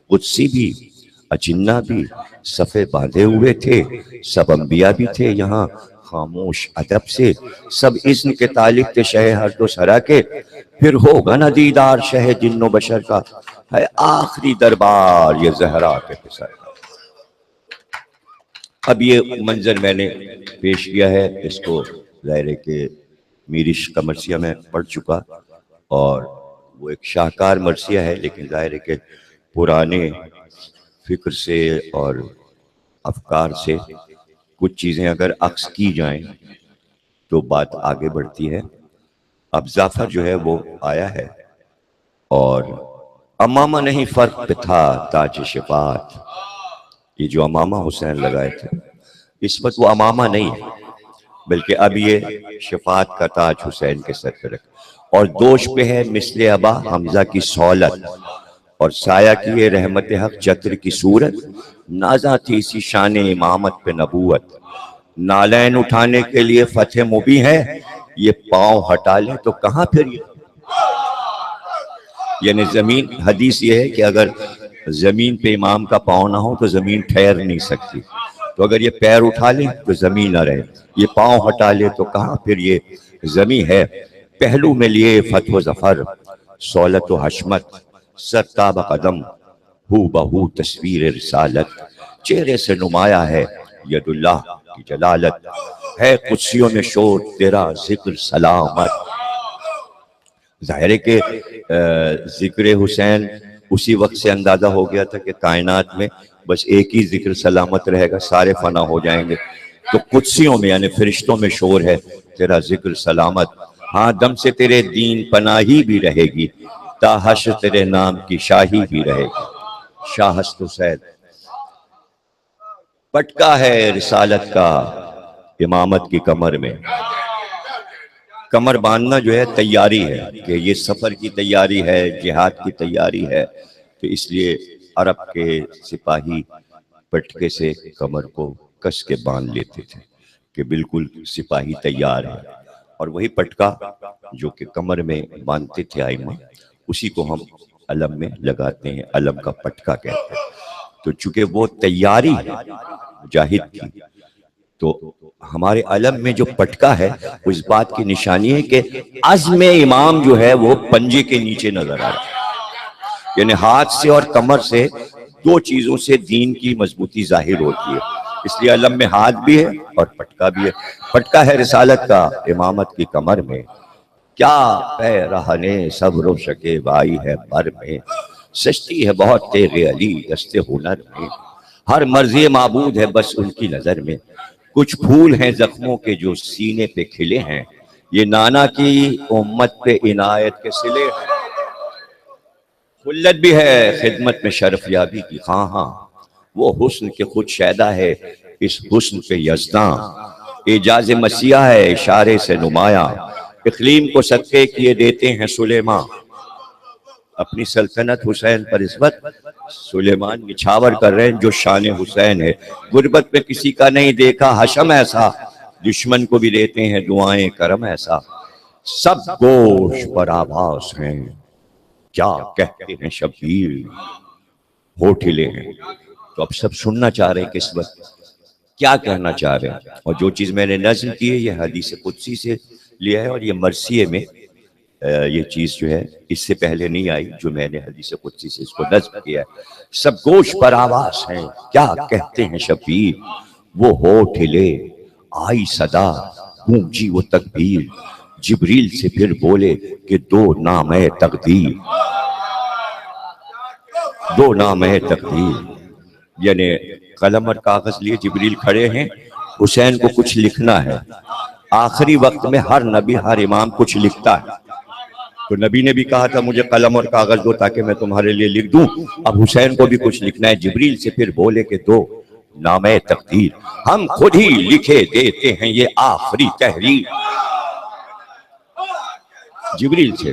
[SPEAKER 1] قدسی بھی اجنہ بھی صفے باندھے ہوئے تھے، سب انبیاء بھی تھے یہاں خاموش ادب سے، سب اذن کے طالب تھے شہ ہر دو سرا کے، پھر ہوگا نا دیدار شہ جن و بشر کا، ہے آخری دربار یہ زہرا کے پسر کا۔ اب یہ منظر میں نے پیش کیا ہے، اس کو ظاہر ہے کہ میرش کا مرثیہ میں پڑھ چکا، اور وہ ایک شاہکار مرثیہ ہے، لیکن ظاہر ہے کہ پرانے فکر سے اور افکار سے کچھ چیزیں اگر عکس کی جائیں تو بات آگے بڑھتی ہے۔ اب زعفر جو ہے وہ آیا ہے، اور امامہ نہیں فرق پہ تھا تاج شفاعت، یہ جو امامہ حسین لگائے تھے اس وقت وہ امامہ نہیں ہے، بلکہ اب یہ شفاعت کا تاج حسین کے سر پہ رکھ، اور دوش پہ ہے مثل ابا حمزہ کی سہولت، اور سایہ کی ہے رحمت حق چتر کی صورت، نازاں تھی اسی شان امامت پہ نبوت، نالین اٹھانے کے لیے فتح مبیں ہے، یہ پاؤں ہٹا لیں تو کہاں پھر یہ، یعنی زمین، حدیث یہ ہے کہ اگر زمین پہ امام کا پاؤں نہ ہو تو زمین ٹھہر نہیں سکتی، تو اگر یہ پیر اٹھا لیں تو زمین نہ رہے، یہ پاؤں ہٹا لے تو کہاں پھر یہ زمین ہے، پہلو میں لیے فتح و ظفر سہولت و حشمت، سر تاب قدم ہو بہو تصویر رسالت، چہرے سے نمایاں ہے ید اللہ کی جلالت، ہے قدسیوں میں شور تیرا ذکر سلامت۔ ظاہر ہے کہ ذکر حسین اسی وقت سے اندازہ ہو گیا تھا کہ کائنات میں بس ایک ہی ذکر سلامت رہے گا، سارے فنا ہو جائیں گے، تو قدسیوں میں یعنی فرشتوں میں شور ہے تیرا ذکر سلامت، ہاں دم سے تیرے دین پناہی بھی رہے گی، تا حشر تیرے نام کی شاہی بھی رہے گی۔ شاہ ہست حسین پٹکا ہے رسالت کا امامت کی کمر میں، کمر باندھنا جو ہے تیاری ہے، کہ یہ سفر کی تیاری ہے، جہاد کی تیاری ہے، تو اس لیے عرب کے سپاہی پٹکے سے کمر کو کس کے باندھ لیتے تھے۔ کہ بالکل سپاہی تیار ہے، اور وہی پٹکا جو کہ کمر میں باندھتے تھے ائمہ، اسی کو ہم علم میں لگاتے ہیں، علم کا پٹکا کہتے ہیں۔ تو چونکہ وہ تیاری ہے مجاہد کی، تو ہمارے علم میں جو پٹکا ہے وہ اس بات کی نشانی ہے کہ عزم امام جو ہے وہ پنجے کے نیچے نظر آ رہا ہے، یعنی ہاتھ سے اور کمر سے دو چیزوں سے دین کی مضبوطی ظاہر ہوتی ہے، اس لیے علم میں ہاتھ بھی ہے اور پٹکا بھی ہے۔ پٹکا ہے رسالت کا امامت کی کمر میں، کیا پہ رہنے صبر و شکیبائی ہے بر میں، سستی ہے بہت تیغ علی دست ہنر میں، ہر مرضی معبود ہے بس ان کی نظر میں، کچھ پھول ہیں زخموں کے جو سینے پہ کھلے ہیں، یہ نانا کی امت پہ عنایت کے صلے ہیں، خلت بھی ہے خدمت میں شرف یابی کی، ہاں ہاں وہ حسن کے خود شیدا ہے اس حسن پہ یزداں، اعجاز مسیح ہے اشارے سے نمایاں، اقلیم کو صدقے کیے دیتے ہیں سلیمان، اپنی سلطنت حسین پر اس وقت سلیمان نچھاور کر رہے ہیں جو شان حسین ہے۔ غربت میں کسی کا نہیں دیکھا حشم ایسا، دشمن کو بھی دیتے ہیں دعائیں کرم ایسا، سب گوش پر آباس ہیں کیا کہتے ہیں شبیر، ہوٹھ ہلے ہیں۔ تو اب سب سننا چاہ رہے ہیں کہ اس وقت کیا کہنا چاہ رہے ہیں، اور جو چیز میں نے نظم کی ہے یہ حدیث قدسی سے لیا ہے، اور یہ مرثیے میں یہ چیز جو ہے اس سے پہلے نہیں آئی جو میں نے حدیث قدسی سے اس کو نظم کیا ہے۔ سب گوش پر آواز ہیں کیا کہتے ہیں شبیر، وہ ہوٹھ ہلے آئی صدا گونجی وہ تکبیر، جبریل سے پھر بولے کہ دو نام تقدیر، دو نام تقدیر، یعنی قلم اور کاغذ لیے جبریل کھڑے ہیں، حسین کو کچھ لکھنا ہے۔ آخری وقت میں ہر نبی ہر امام کچھ لکھتا ہے، تو نبی نے بھی کہا تھا مجھے قلم اور کاغذ دو تاکہ میں تمہارے لیے لکھ دوں، اب حسین کو بھی کچھ لکھنا ہے۔ جبریل سے پھر بولے کہ دو نام تقدیر، ہم خود ہی لکھے دیتے ہیں یہ آخری تحریر، جبریل سے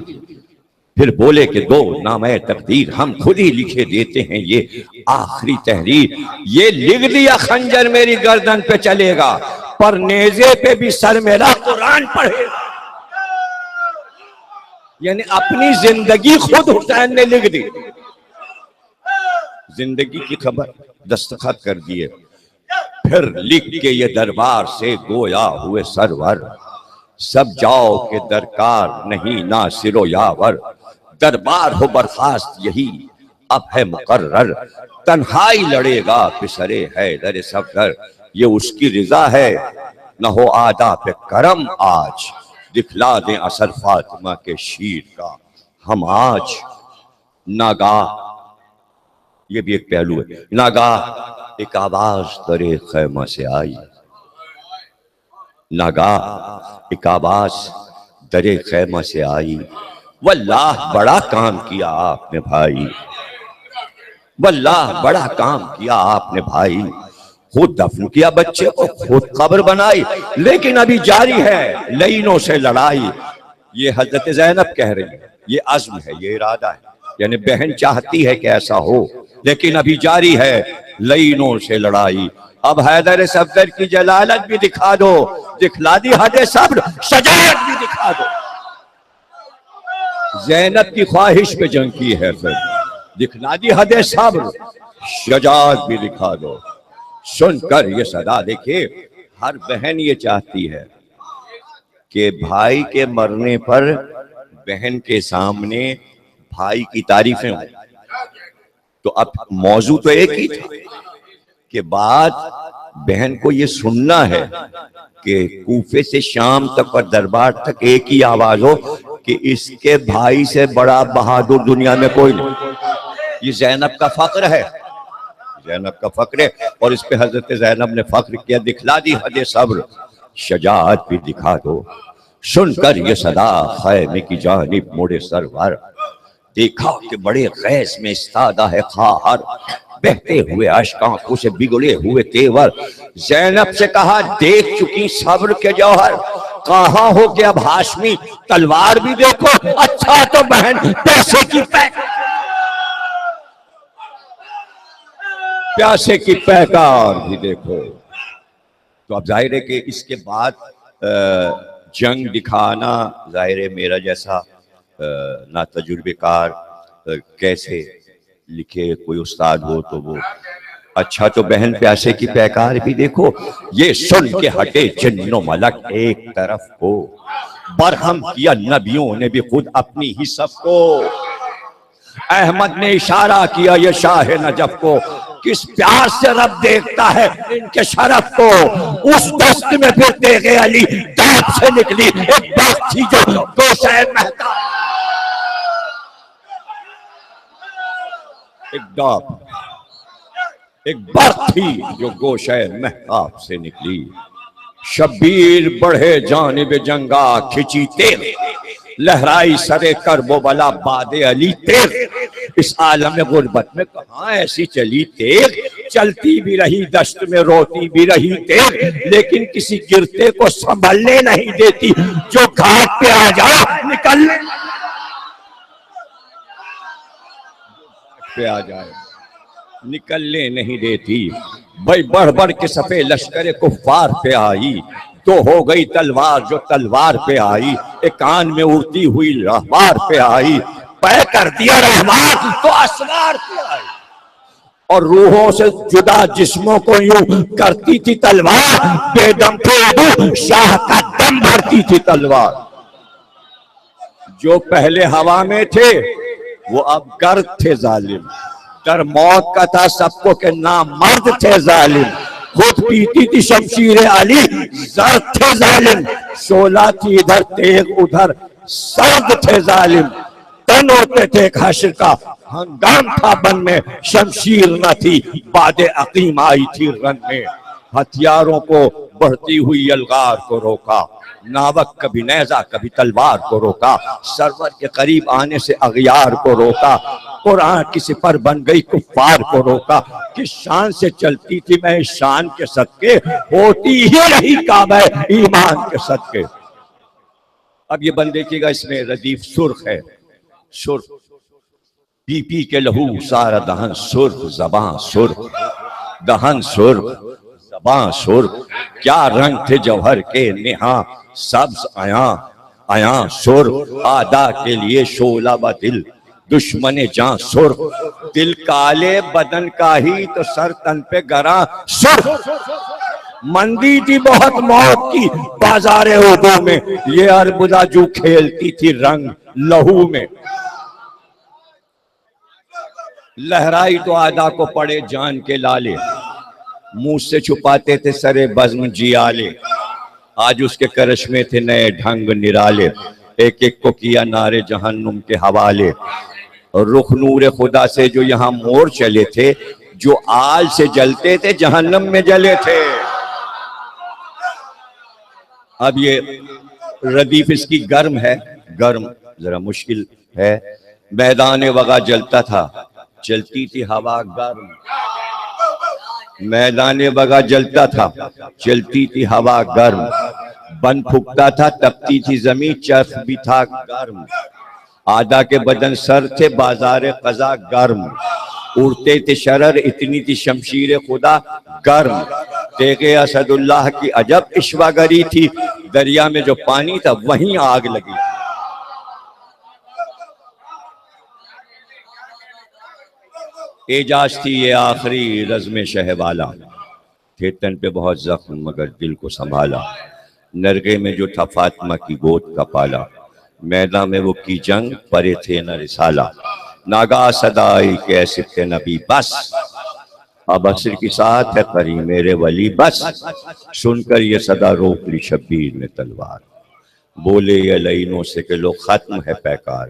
[SPEAKER 1] پھر بولے کہ دو نام تقدیر، ہم خود ہی لکھے دیتے ہیں یہ آخری تحریر، یہ لکھ دیا خنجر میری گردن پہ چلے گا، پر نیزے پہ بھی سر میرا قرآن پڑھے گا، یعنی اپنی زندگی خود حسین نے لکھ دی، زندگی کی خبر دستخط کر دیے، پھر لکھ کے یہ دربار سے گویا ہوئے سرور، سب جاؤ کہ درکار نہیں ناصر و یاور، دربار ہو برخاست یہی اب ہے مقرر، تنہائی لڑے گا پسر حیدر صفدر، یہ اس کی رضا ہے نہ ہو آدھا پہ کرم، آج دکھلا دیں اثر فاطمہ کے شیر کا ہم آج، ناگاہ یہ بھی ایک پہلو ہے، ناگاہ ایک آواز درے خیمہ سے آئی، ناگاہ ایک آواز درے خیمہ سے آئی، واللہ بڑا کام کیا آپ نے بھائی، واللہ بڑا کام کیا آپ نے بھائی، خود دفن کیا بچے کو خود قبر بنائی، لیکن ابھی جاری ہے لعینوں سے لڑائی، یہ حضرت زینب کہہ رہی ہے، یہ عزم ہے، یہ ارادہ ہے، یعنی بہن چاہتی ہے کہ ایسا ہو، لیکن ابھی جاری ہے لعینوں سے لڑائی، اب حیدر صفدر کی جلالت بھی دکھا دو، دکھلا دی حد صبر شجاعت بھی دکھا دو، زینب کی خواہش پہ جنگ کی ہے پھر دکھلا دی حد صبر شجاعت بھی دکھا دو، سن کر یہ صدا دیکھیں ہر بہن یہ چاہتی ہے کہ بھائی کے مرنے پر بہن کے سامنے بھائی کی تعریفیں ہوں، تو اب موضوع تو ایک ہی تھا کہ بات بہن کو یہ سننا ہے کہ کوفے سے شام تک اور دربار تک ایک ہی آواز ہو کہ اس کے بھائی سے بڑا بہادر دنیا میں کوئی نہیں، یہ زینب کا فخر ہے، زینب کا فخر ہے، اور اس پہ حضرت زینب نے فخر کیا، دکھلا دی حد صبر شجاعت بھی دکھا دو، سن کر یہ صدا خیمے کی جانب مڑے سرور، دیکھا کہ بڑے غیظ میں استادہ ہے خواہر، بہتے ہوئے اشک آنکھوں سے بگڑے ہوئے تیور، زینب سے کہا دیکھ چکی صبر کے جوہر، کہاں ہو کہ اب ہاشمی تلوار بھی دیکھو، اچھا تو بہن پیسے کی پیاسے کی پیکار بھی دیکھو، تو اب ظاہر ہے کہ اس کے بعد جنگ دکھانا ظاہر ہے میرا جیسا ناتجربے کار کیسے لکھے، کوئی استاد ہو تو وہ اچھا۔ تو بہن پیاسے کی پیکار بھی دیکھو، یہ سن کے ہٹے جن و ملک ایک طرف کو، برہم کیا نبیوں نے بھی خود اپنی ہی سب کو، احمد نے اشارہ کیا یہ شاہ نجف کو، کس پیار سے رب دیکھتا ہے ان کے شرف کو، اس دست میں پھر تیغ علی داغ سے نکلی ایک بات تھی جو گوشہ مہتاب، ایک ڈاک ایک بات تھی جو گوشہ مہتاب سے نکلی، شبیر بڑھے جانب جنگا کھچی تیغ، لہرائی سرے کرب و بلا باد علی تیغ، اس عالم غربت میں کہاں ایسی چلی تیغ، چلتی بھی رہی دشت میں روتی بھی رہی تیغ، لیکن کسی گرتے کو سنبھلنے نہیں دیتی، جو گھاٹ پہ آ جائے نکلنے پہ آ جائے نکلنے نہیں دیتی، بھائی بڑھ بڑھ کے صفے لشکر کفار پہ آئی، تو ہو گئی تلوار جو تلوار پہ آئی، ایک کان میں اڑتی ہوئی رہوار پہ آئی، پے کر دیا رہوار تو اسوار پہ آئی، اور روحوں سے جدا جسموں کو یوں کرتی تھی تلوار، بے دم تھے شاہ کا دم بھرتی تھی تلوار، جو پہلے ہوا میں تھے وہ اب گرد تھے ظالم، در موت کا تھا سب کو کہ نامرد تھے ظالم، خود پیتی تھی شمشیر علی زرد تھے ظالم، شعلہ تھی ادھر تیغ ادھر سرد تھے ظالم، تن ہوتے تھے ایک حشر کا ہنگام تھا بن میں، شمشیر نہ تھی باد عقیم آئی تھی رن میں، ہتھیاروں کو بڑھتی ہوئی یلغار کو روکا، ناوک کبھی نیزہ کبھی تلوار کو روکا، سرور کے قریب آنے سے اغیار کو روکا، قرآن کی سپر بن گئی کفار کو روکا، کس شان سے چلتی تھی میں اس شان کے صدقے، ہوتی ہی رہی کعبہ ایمان کے صدقے۔ اب یہ بند دیکھیے گا، اس میں ردیف سرخ ہے، سرخ پی پی کے لہو سارا دہن سرخ، زباں سرخ، دہن سرخ زباں سرخ، کیا رنگ تھے جوہر کے نہاں سبز عیاں عیاں سرخ، آدھا کے لیے شعلہ با دل دشمن جاں سرخ، دل کالے بدن کا ہی تو سر تن پہ گراں سرخ، مندی تھی بہت موت کی بازار احد میں، یہ اربدہ جو کھیلتی تھی رنگ لہو میں، لہرائی تو آدھا کو پڑے جان کے لالے، منہ سے چھپاتے تھے سرے بزم جیالے، آج اس کے کرشمے تھے نئے ڈھنگ نرالے، ایک ایک کو کیا نارے جہنم کے حوالے، رخ نور خدا سے جو یہاں مور چلے تھے، جو آل سے جلتے تھے جہنم میں جلے تھے۔ اب یہ ردیف اس کی گرم ہے، گرم ذرا مشکل ہے، میدان وغا جلتا تھا چلتی تھی ہوا گرم، میدان وغا جلتا تھا چلتی تھی ہوا گرم، بن پھکتا تھا تپتی تھی زمین چرخ بھی تھا گرم، آدھا کے بدن سر تھے بازار قضا گرم، اڑتے تھے شرر اتنی تھی شمشیر خدا گرم، تیغ اسد اللہ کی عجب عشوہ گری تھی، دریا میں جو پانی تھا وہیں آگ لگی، اعجاز تھی یہ آخری رزم شہ والا، تھے تن پہ بہت زخم مگر دل کو سنبھالا، نرگے میں جو تھا فاطمہ کی گود کا پالا، میدان میں وہ کی جنگ پرے تھے نہ رسالہ، ناگاہ صدا آئی کہ اے سبط نبی بس، اب عصر کی ساتھ ہے قری میرے ولی بس، سن کر یہ صدا روک لی شبیر نے تلوار، بولے یہ لعینوں سے کہ لو ختم ہے پیکار،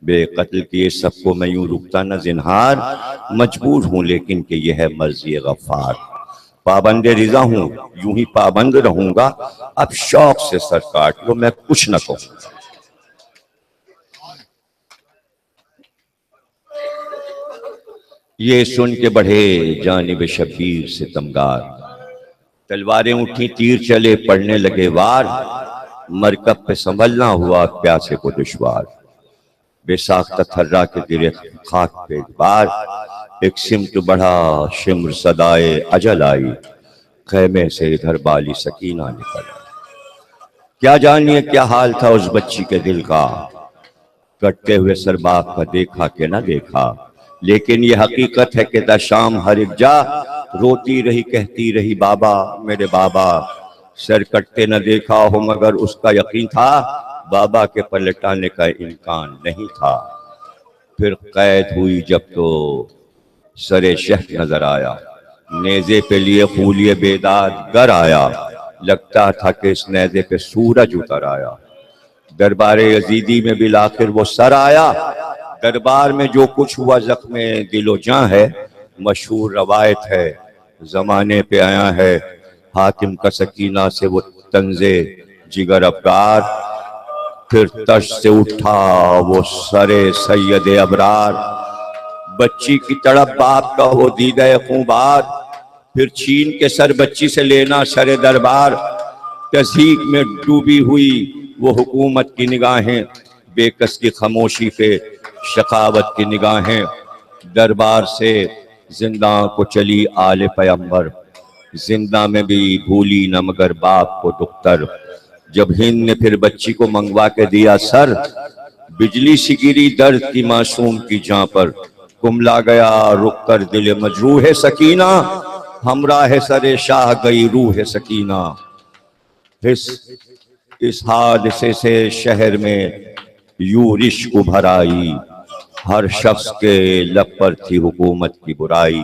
[SPEAKER 1] بے قتل کیے سب کو میں یوں رکتا نہ زنہار، مجبور ہوں لیکن کہ یہ ہے مرضی غفار، پابند رضا ہوں یوں ہی پابند رہوں گا، اب شوق سے سر کاٹ لو میں کچھ نہ کہوں۔ یہ سن کے بڑھے جانب شبیر سے تمگار، تلواریں اٹھی تیر چلے پڑنے لگے وار، مرکب پہ سنبھلنا ہوا پیاسے کو دشوار، بے ساختہ تھرا کے گرے خاک پہ بار، ایک سمت بڑھا شمر صدائے اجل آئی، خیمے سے ادھر بالی سکینہ نکل آئی۔ کیا جانیے کیا حال تھا اس بچی کے دل کا، کٹتے ہوئے سر باپ کا دیکھا کہ نہ دیکھا، لیکن یہ حقیقت ہے کہ تا شام ہر ایک جا روتی رہی کہتی رہی بابا میرے بابا، سر کٹتے نہ دیکھا ہو مگر اس کا یقین تھا بابا کے پلٹانے کا امکان نہیں تھا۔ پھر قید ہوئی جب تو سر شہر نظر آیا، نیزے پہ لیے خولیے بیداد گر آیا، لگتا تھا کہ اس نیزے پہ سورج اتر آیا۔ دربار یزیدی میں بالآخر وہ سر آیا، دربار میں جو کچھ ہوا زخم دل و جاں ہے، مشہور روایت ہے زمانے پہ آیا ہے، حاکم کا سکینہ سے وہ طنز جگر افگار، پھر تش سے اٹھا وہ سر سید ابرار، بچی کی تڑپ باپ کا وہ دیدہ خونبار، پھر چھین کے سر بچی سے لینا سر دربار، تضحیک میں ڈوبی ہوئی وہ حکومت کی نگاہیں، بے کس کی خاموشی پہ شقاوت کی نگاہیں، دربار سے زندہ کو چلی آل پیغمبر، زندہ میں بھی بھولی نہ مگر باپ کو دختر، جب ہند نے پھر بچی کو منگوا کے دیا سر، بجلی سی گری درد کی معصوم کی جاں پر، کملا گیا رک کر دل مجروح سکینہ، ہمراہ سر شاہ گئی روح سکینہ۔ اس حادثے سے شہر میں یوں رشک ابھر آئی، ہر شخص کے لب پر تھی حکومت کی برائی،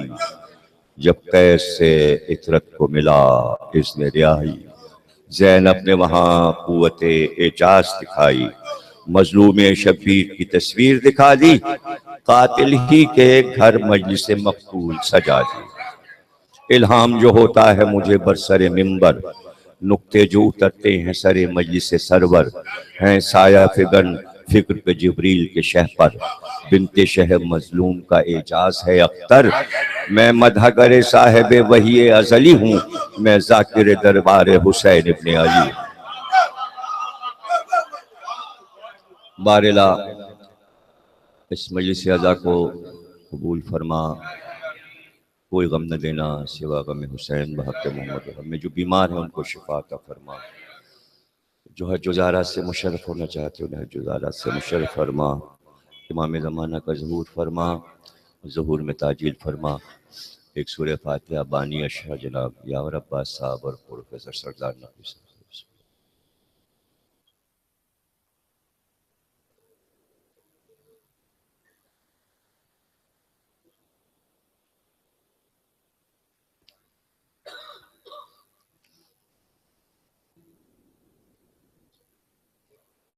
[SPEAKER 1] جب قید سے عطرت کو ملا اذن رہائی، زینب نے وہاں قوت اعجاز دکھائی، مظلوم شبیر کی تصویر دکھا دی، قاتل ہی کے گھر مجلس مقتول سجا دی۔ الہام جو ہوتا ہے مجھے برسر منبر، نقطے جو اترتے ہیں سر مجلس سرور، ہیں سایہ فگن فکر پہ جبریل کے شہ پر، بنت شہ مظلوم کا اعجاز ہے اختر، میں مدح گر صاحب وحی ازلی ہوں، میں ذاکر دربار حسین ابن علی۔ بارلا اس مجلس عزا کو قبول فرما، کوئی غم نہ دینا سوا غم حسین بحق محمد، ہمیں جو بیمار ہیں ان کو شفا عطا فرما، جو حج و زیارت سے مشرف ہونا چاہتے ہیں انہیں حج و زیارت سے مشرف فرما، امام زمانہ کا ظہور فرما، ظہور میں تاجیل فرما۔ ایک سورہ فاتحہ بانی اشرح جناب یاور عباس صاحب اور پروفیسر سردار نقوی صاحب۔